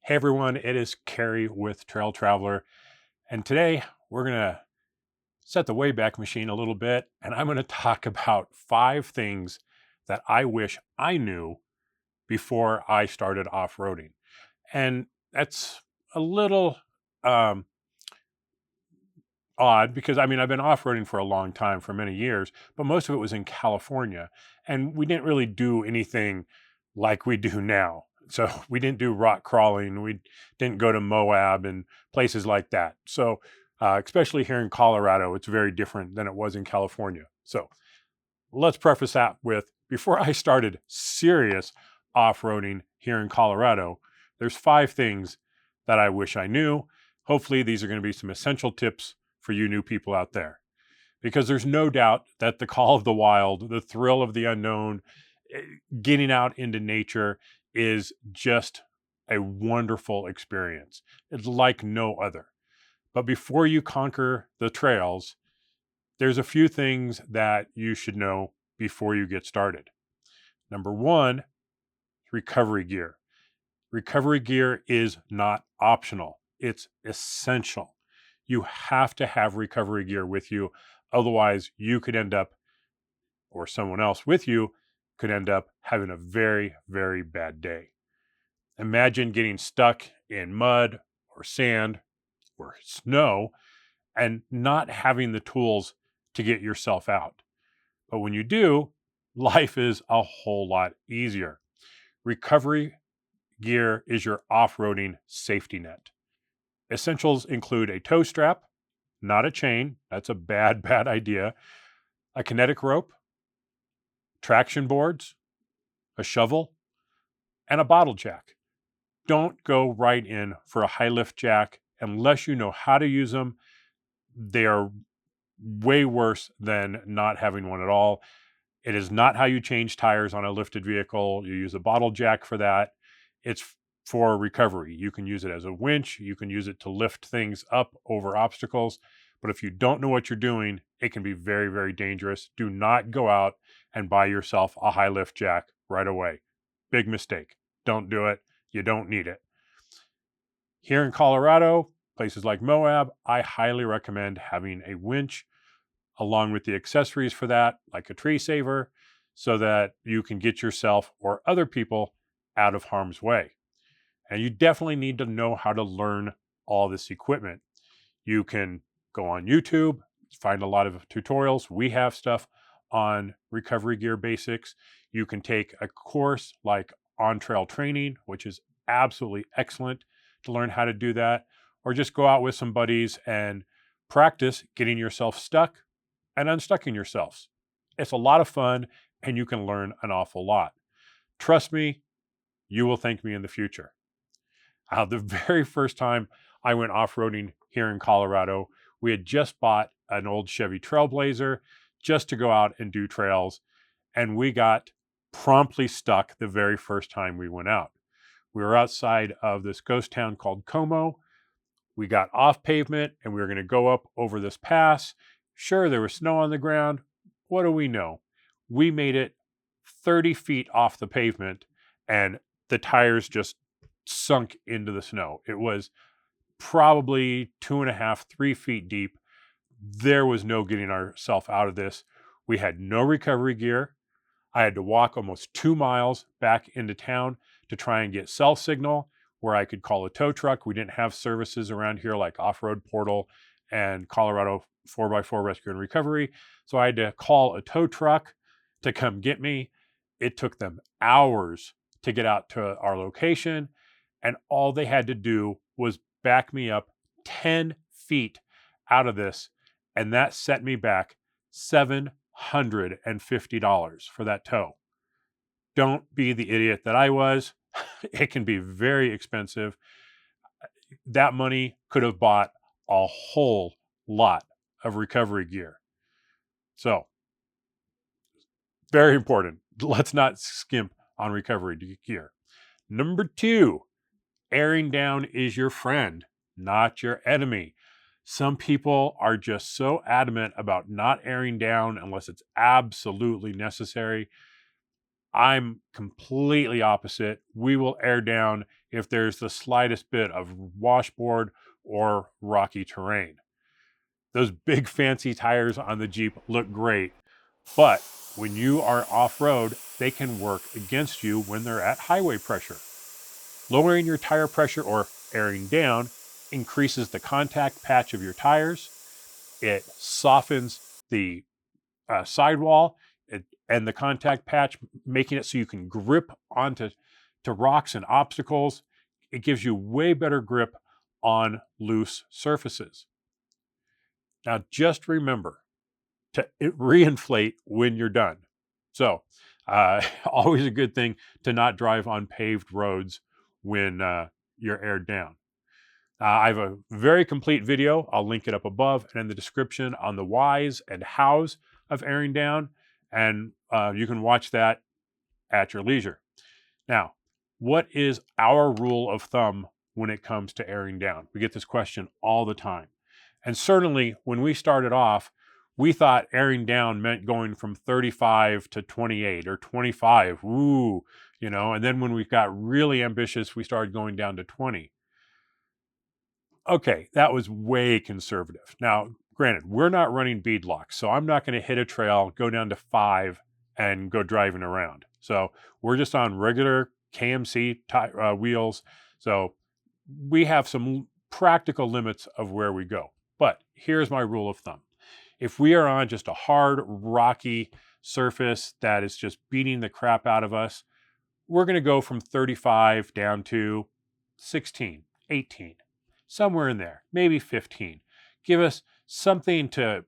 Hey everyone, it is Carrie with Trail Traveler, and today we're going to set the Wayback Machine a little bit, and I'm going to talk about 5 things that I wish I knew before I started off-roading. And that's a little um, odd because I've been off-roading for a long time, for many years, but most of it was in California, and we didn't really do anything like we do now. So we didn't do rock crawling, we didn't go to Moab and places like that. So especially here in Colorado, it's very different than it was in California. So let's preface that with, before I started serious off-roading here in Colorado, there's 5 things that I wish I knew. Hopefully these are going to be some essential tips for you new people out there, because there's no doubt that the call of the wild, the thrill of the unknown, getting out into nature is just a wonderful experience. It's like no other. But before you conquer the trails, there's a few things that you should know before you get started. Number one, recovery gear. Recovery gear is not optional, it's essential. You have to have recovery gear with you. Otherwise, you could end up, or someone else with you could end up having a very, very bad day. Imagine getting stuck in mud or sand or snow and not having the tools to get yourself out. But when you do, life is a whole lot easier. Recovery gear is your off-roading safety net. Essentials include a tow strap, not a chain. That's a bad, bad idea. A kinetic rope, traction boards, a shovel, and a bottle jack. Don't go right in for a high lift jack unless you know how to use them. They are way worse than not having one at all. It is not how you change tires on a lifted vehicle. You use a bottle jack for that. It's for recovery. You can use it as a winch. You can use it to lift things up over obstacles. But if you don't know what you're doing, it can be very, very dangerous. Do not go out and buy yourself a high lift jack right away. Big mistake. Don't do it. You don't need it. Here in Colorado, places like Moab, I highly recommend having a winch along with the accessories for that, like a tree saver, so that you can get yourself or other people out of harm's way. And you definitely need to know how to learn all this equipment. You can go on YouTube, find a lot of tutorials. We have stuff on recovery gear basics. You can take a course like On Trail Training, which is absolutely excellent to learn how to do that, or just go out with some buddies and practice getting yourself stuck and unstucking yourselves. It's a lot of fun and you can learn an awful lot. Trust me, you will thank me in the future. The very first time I went off-roading here in Colorado, we had just bought an old Chevy Trailblazer just to go out and do trails, and we got promptly stuck the very first time we went out. We were outside of this ghost town called Como. We got off pavement and we were going to go up over this pass. Sure, there was snow on the ground. What do we know? We made it 30 feet off the pavement and the tires just sunk into the snow. It was probably 2.5, 3 feet deep. There was no getting ourselves out of this. We had no recovery gear. I had to walk almost 2 miles back into town to try and get cell signal where I could call a tow truck. We didn't have services around here like Off-Road Portal and Colorado 4x4 Rescue and Recovery. So I had to call a tow truck to come get me. It took them hours to get out to our location, and all they had to do was back me up 10 feet out of this, and that set me back $750 for that tow. Don't be the idiot that I was. It can be very expensive. That money could have bought a whole lot of recovery gear. So, very important. Let's not skimp on recovery gear. Number 2, airing down is your friend, not your enemy. Some people are just so adamant about not airing down unless it's absolutely necessary. I'm completely opposite. We will air down if there's the slightest bit of washboard or rocky terrain. Those big fancy tires on the Jeep look great, but when you are off-road, they can work against you when they're at highway pressure. Lowering your tire pressure or airing down increases the contact patch of your tires. It softens the sidewall and the contact patch, making it so you can grip onto rocks and obstacles. It gives you way better grip on loose surfaces. Now, just remember to reinflate when you're done. So, always a good thing to not drive on paved roads when you're aired down. I have a very complete video. I'll link it up above and in the description on the whys and hows of airing down, and you can watch that at your leisure. Now, what is our rule of thumb when it comes to airing down? We get this question all the time. And certainly when we started off, we thought airing down meant going from 35 to 28 or 25. Ooh, and then when we got really ambitious, we started going down to 20. Okay, that was way conservative. Now, granted, we're not running beadlocks, so I'm not going to hit a trail, go down to 5, and go driving around. So we're just on regular KMC wheels. So we have some practical limits of where we go. But here's my rule of thumb. If we are on just a hard, rocky surface that is just beating the crap out of us, we're going to go from 35 down to 16, 18, somewhere in there, maybe 15. Give us something to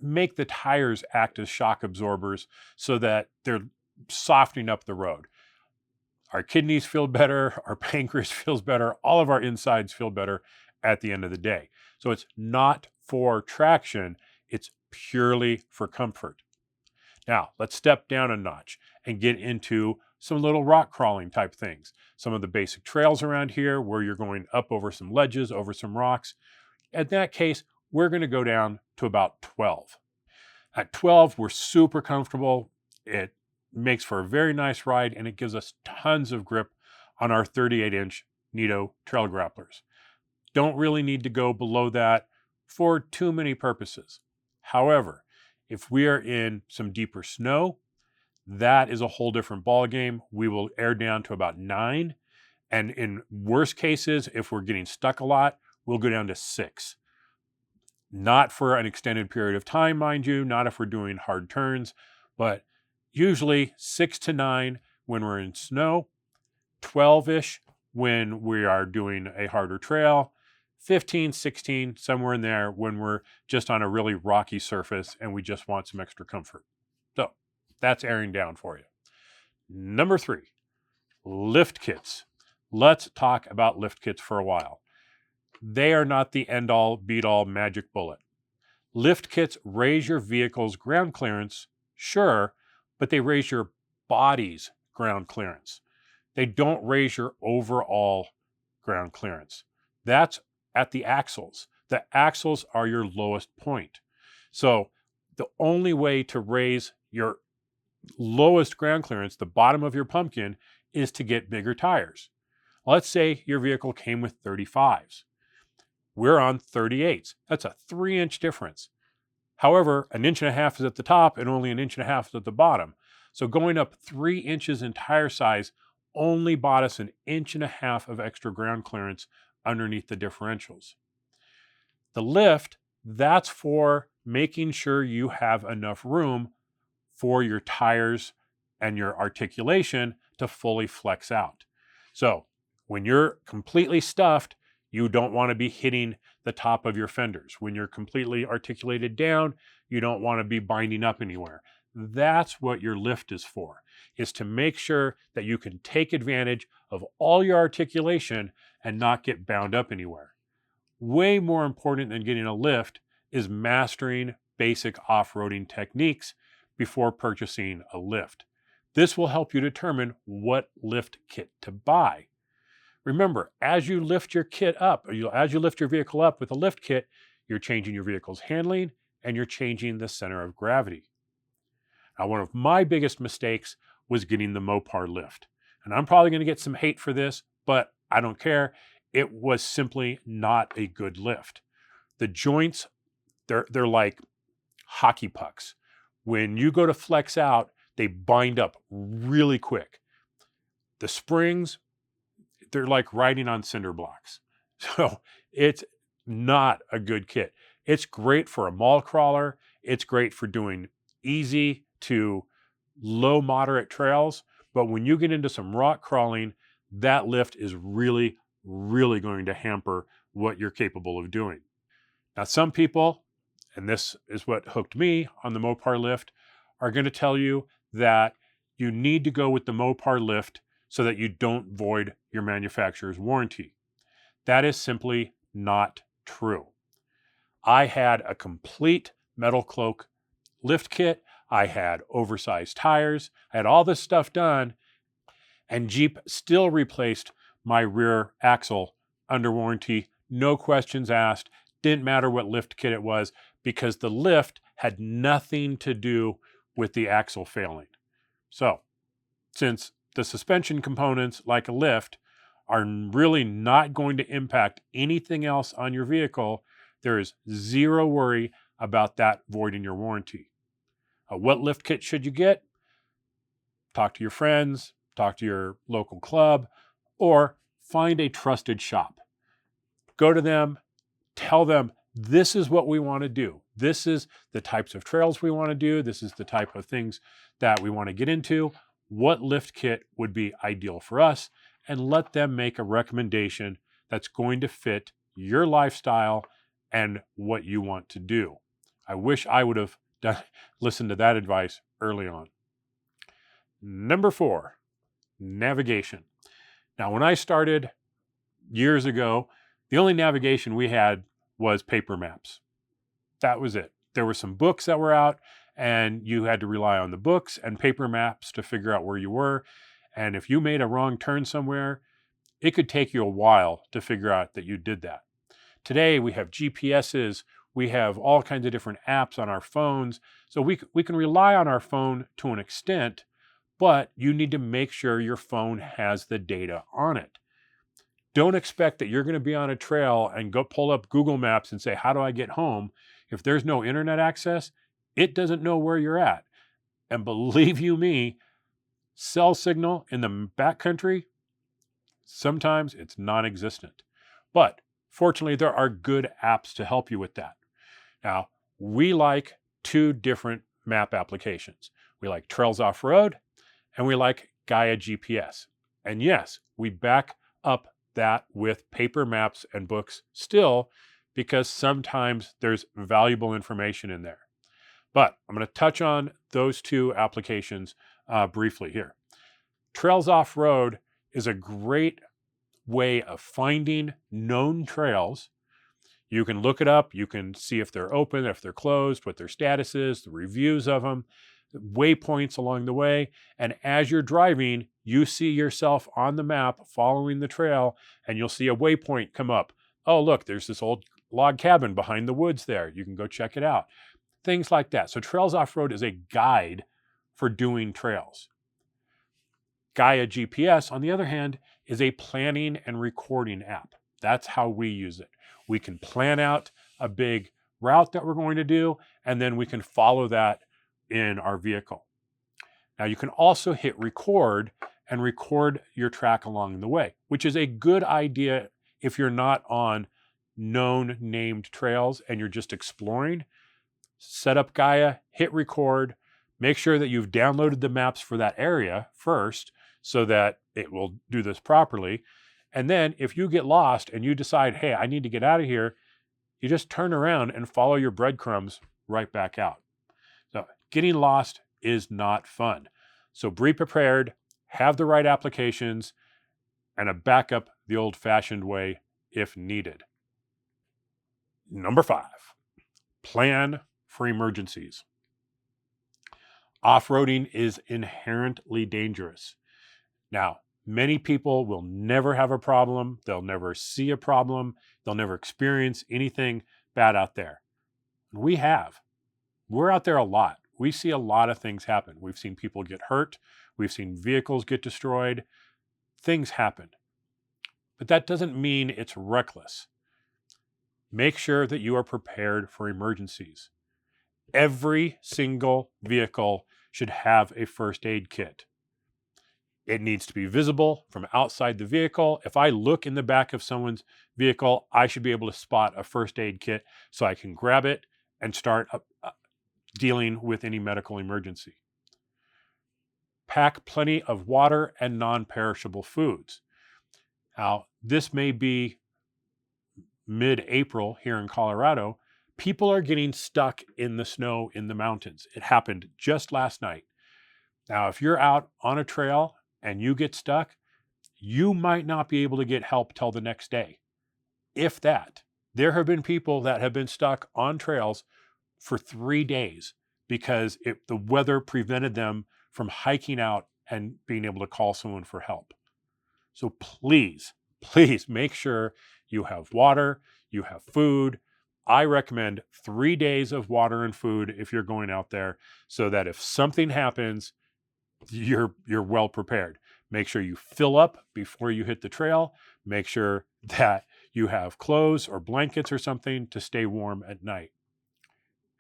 make the tires act as shock absorbers so that they're softening up the road. Our kidneys feel better, our pancreas feels better, all of our insides feel better at the end of the day. So it's not for traction, it's purely for comfort. Now, let's step down a notch and get into some little rock crawling type things. Some of the basic trails around here where you're going up over some ledges, over some rocks. In that case, we're going to go down to about 12. At 12, we're super comfortable. It makes for a very nice ride, and it gives us tons of grip on our 38-inch Nito trail grapplers. Don't really need to go below that for too many purposes. However, if we are in some deeper snow, that is a whole different ballgame. We will air down to about 9. And in worst cases, if we're getting stuck a lot, we'll go down to 6. Not for an extended period of time, mind you, not if we're doing hard turns, but usually 6 to 9 when we're in snow, 12-ish when we are doing a harder trail, 15, 16, somewhere in there when we're just on a really rocky surface and we just want some extra comfort. So that's airing down for you. Number 3, lift kits. Let's talk about lift kits for a while. They are not the end-all, beat-all magic bullet. Lift kits raise your vehicle's ground clearance, sure, but they raise your body's ground clearance. They don't raise your overall ground clearance. That's at the axles. The axles are your lowest point. So the only way to raise your lowest ground clearance, the bottom of your pumpkin, is to get bigger tires. Let's say your vehicle came with 35s. We're on 38s. That's a 3-inch difference. However, 1.5 inches is at the top and only 1.5 inches is at the bottom. So going up 3 inches in tire size only bought us 1.5 inches of extra ground clearance underneath the differentials. The lift, that's for making sure you have enough room for your tires and your articulation to fully flex out. So when you're completely stuffed, you don't want to be hitting the top of your fenders. When you're completely articulated down, you don't want to be binding up anywhere. That's what your lift is for, is to make sure that you can take advantage of all your articulation and not get bound up anywhere. Way more important than getting a lift is mastering basic off-roading techniques before purchasing a lift. This will help you determine what lift kit to buy. Remember, as you lift your kit up, as you lift your vehicle up with a lift kit, you're changing your vehicle's handling and you're changing the center of gravity. Now, one of my biggest mistakes was getting the Mopar lift. And I'm probably going to get some hate for this, but I don't care. It was simply not a good lift. The joints, they're like hockey pucks. When you go to flex out, they bind up really quick. The springs, they're like riding on cinder blocks. So it's not a good kit. It's great for a mall crawler. It's great for doing easy to low moderate trails. But when you get into some rock crawling, that lift is really, really going to hamper what you're capable of doing. Now, some people, and this is what hooked me on the Mopar lift, are going to tell you that you need to go with the Mopar lift so that you don't void your manufacturer's warranty. That is simply not true. I had a complete metal cloak lift kit. I had oversized tires. I had all this stuff done, and Jeep still replaced my rear axle under warranty. No questions asked. Didn't matter what lift kit it was, because the lift had nothing to do with the axle failing. So, since the suspension components, like a lift, are really not going to impact anything else on your vehicle, there is zero worry about that voiding your warranty. What lift kit should you get? Talk to your friends, talk to your local club, or find a trusted shop. Go to them, tell them, this is what we want to do. This is the types of trails we want to do. This is the type of things that we want to get into. What lift kit would be ideal for us? And let them make a recommendation that's going to fit your lifestyle and what you want to do. I wish I would have listened to that advice early on. Number 4, navigation. Now, when I started years ago, the only navigation we had was paper maps. That was it. There were some books that were out, and you had to rely on the books and paper maps to figure out where you were. And if you made a wrong turn somewhere, it could take you a while to figure out that you did that. Today, we have GPSs. We have all kinds of different apps on our phones. So we can rely on our phone to an extent, but you need to make sure your phone has the data on it. Don't expect that you're going to be on a trail and go pull up Google Maps and say, how do I get home? If there's no internet access, it doesn't know where you're at. And believe you me, cell signal in the backcountry, sometimes it's non-existent. But fortunately, there are good apps to help you with that. Now, we like 2 different map applications. We like Trails OffRoad, and we like Gaia GPS. And yes, we back up that with paper maps and books still, because sometimes there's valuable information in there. But I'm going to touch on those 2 applications briefly here. Trails Off-Road is a great way of finding known trails. You can look it up. You can see if they're open, if they're closed, what their status is, the reviews of them, waypoints along the way. And as you're driving, you see yourself on the map following the trail, and you'll see a waypoint come up. Oh, look, there's this old log cabin behind the woods there. You can go check it out. Things like that. So Trails Off-Road is a guide for doing trails. Gaia GPS, on the other hand, is a planning and recording app. That's how we use it. We can plan out a big route that we're going to do, and then we can follow that in our vehicle. Now, you can also hit record and record your track along the way, which is a good idea if you're not on known named trails and you're just exploring. Set up Gaia, hit record, make sure that you've downloaded the maps for that area first so that it will do this properly. And then if you get lost and you decide, hey, I need to get out of here, you just turn around and follow your breadcrumbs right back out. So getting lost is not fun. So be prepared, have the right applications, and a backup the old-fashioned way if needed. Number 5, plan for emergencies. Off-roading is inherently dangerous. Now, many people will never have a problem. They'll never see a problem. They'll never experience anything bad out there. We have. We're out there a lot. We see a lot of things happen. We've seen people get hurt. We've seen vehicles get destroyed. Things happen. But that doesn't mean it's reckless. Make sure that you are prepared for emergencies. Every single vehicle should have a first aid kit. It needs to be visible from outside the vehicle. If I look in the back of someone's vehicle, I should be able to spot a first aid kit so I can grab it and start dealing with any medical emergency. Pack plenty of water and non-perishable foods. Now, this may be mid-April here in Colorado. People are getting stuck in the snow in the mountains. It happened just last night. Now, if you're out on a trail and you get stuck, you might not be able to get help till the next day. If that. There have been people that have been stuck on trails for 3 days because the weather prevented them from hiking out and being able to call someone for help. So please make sure you have water, you have food. I recommend 3 days of water and food if you're going out there so that if something happens, you're well prepared. Make sure you fill up before you hit the trail. Make sure that you have clothes or blankets or something to stay warm at night.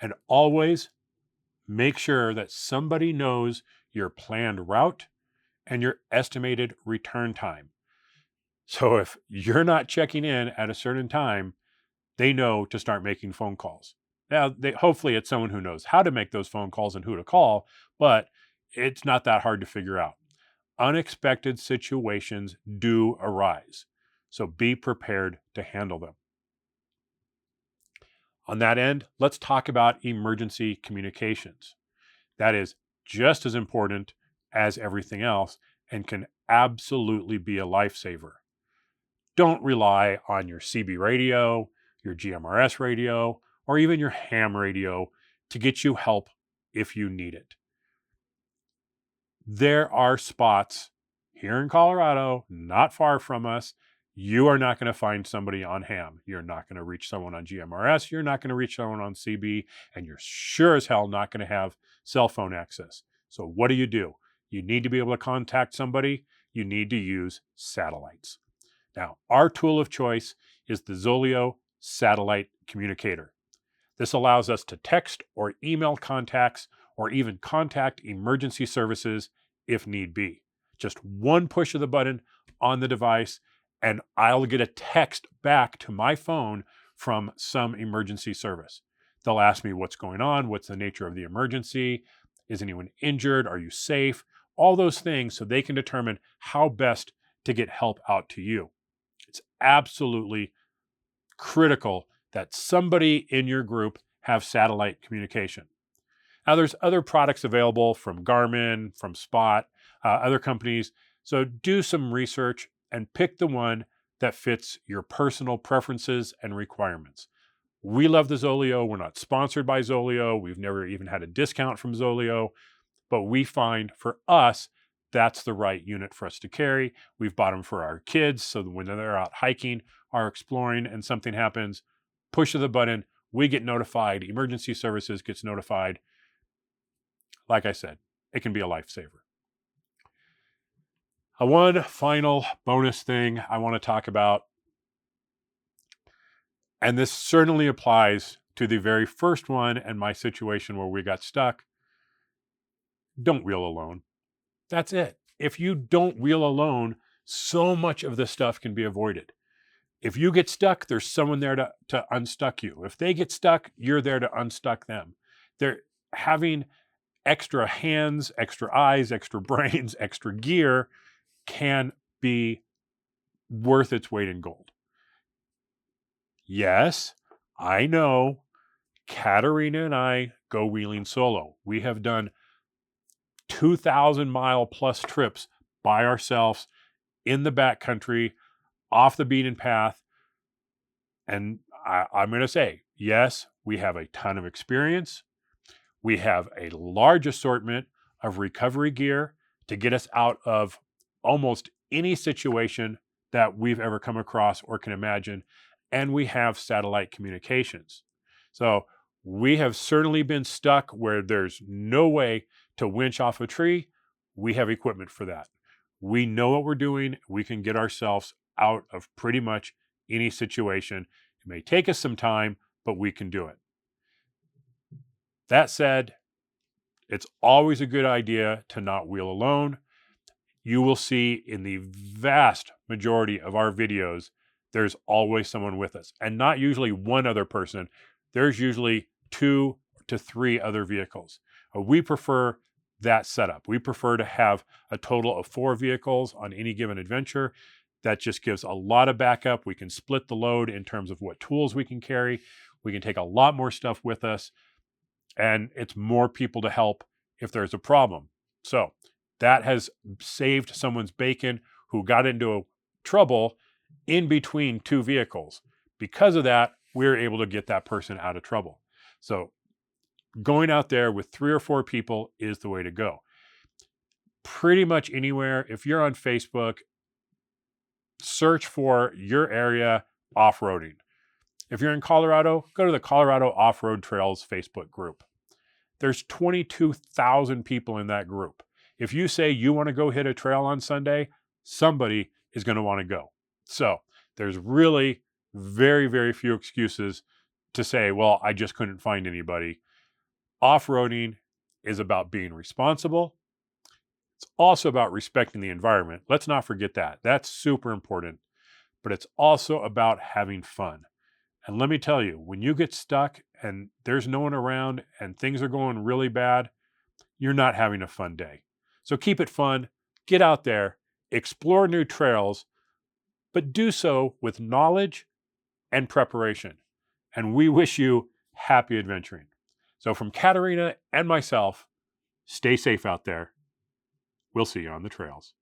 And always make sure that somebody knows your planned route and your estimated return time. So if you're not checking in at a certain time, they know to start making phone calls. Now, hopefully it's someone who knows how to make those phone calls and who to call, but it's not that hard to figure out. Unexpected situations do arise, so be prepared to handle them. On that end, let's talk about emergency communications. That is just as important as everything else and can absolutely be a lifesaver. Don't rely on your CB radio, your GMRS radio, or even your ham radio to get you help if you need it. There are spots here in Colorado, not far from us. You are not going to find somebody on ham. You're not going to reach someone on GMRS. You're not going to reach someone on CB, and you're sure as hell not going to have cell phone access. So what do? You need to be able to contact somebody. You need to use satellites. Now, our tool of choice is the Zoleo satellite communicator. This allows us to text or email contacts or even contact emergency services if need be. Just one push of the button on the device and I'll get a text back to my phone from some emergency service. They'll ask me what's going on, what's the nature of the emergency, is anyone injured, are you safe, all those things so they can determine how best to get help out to you. It's absolutely critical that somebody in your group have satellite communication. Now, there's other products available from Garmin, from Spot, other companies. So do some research and pick the one that fits your personal preferences and requirements. We love the Zoleo. We're not sponsored by Zoleo. We've never even had a discount from Zoleo. But we find for us, that's the right unit for us to carry. We've bought them for our kids so that when they're out hiking or exploring and something happens, push of the button, we get notified. Emergency services gets notified. Like I said, it can be a lifesaver. One final bonus thing I want to talk about, and this certainly applies to the very first one and my situation where we got stuck. Don't wheel alone. That's it. If you don't wheel alone, so much of this stuff can be avoided. If you get stuck, there's someone there to unstuck you. If they get stuck, you're there to unstuck them. They're having extra hands, extra eyes, extra brains, extra gear can be worth its weight in gold. Yes, I know Katerina and I go wheeling solo. We have done 2,000 mile plus trips by ourselves in the backcountry, off the beaten path. And I'm going to say, yes, we have a ton of experience. We have a large assortment of recovery gear to get us out of almost any situation that we've ever come across or can imagine. And we have satellite communications. So we have certainly been stuck where there's no way to winch off a tree. we have equipment for that. We know what we're doing. We can get ourselves out of pretty much any situation. It may take us some time, but we can do it. That said, it's always a good idea to not wheel alone. You will see in the vast majority of our videos, there's always someone with us, and not usually one other person. There's usually 2 to 3 other vehicles. We prefer that setup. We prefer to have a total of 4 vehicles on any given adventure. That just gives a lot of backup. We can split the load in terms of what tools we can carry. We can take a lot more stuff with us, and it's more people to help if there's a problem. So that has saved someone's bacon who got into trouble in between 2 vehicles. Because of that, we're able to get that person out of trouble. So going out there with 3 or 4 people is the way to go. Pretty much anywhere, if you're on Facebook, search for your area off-roading. If you're in Colorado, go to the Colorado Off-Road Trails Facebook group. There's 22,000 people in that group. If you say you want to go hit a trail on Sunday, somebody is going to want to go. So there's really very, very few excuses to say, well, I just couldn't find anybody. Off-roading is about being responsible. It's also about respecting the environment. Let's not forget that. That's super important. But it's also about having fun. And let me tell you, when you get stuck and there's no one around and things are going really bad, you're not having a fun day. So keep it fun, get out there, explore new trails, but do so with knowledge and preparation. And we wish you happy adventuring. So from Katerina and myself, stay safe out there. We'll see you on the trails.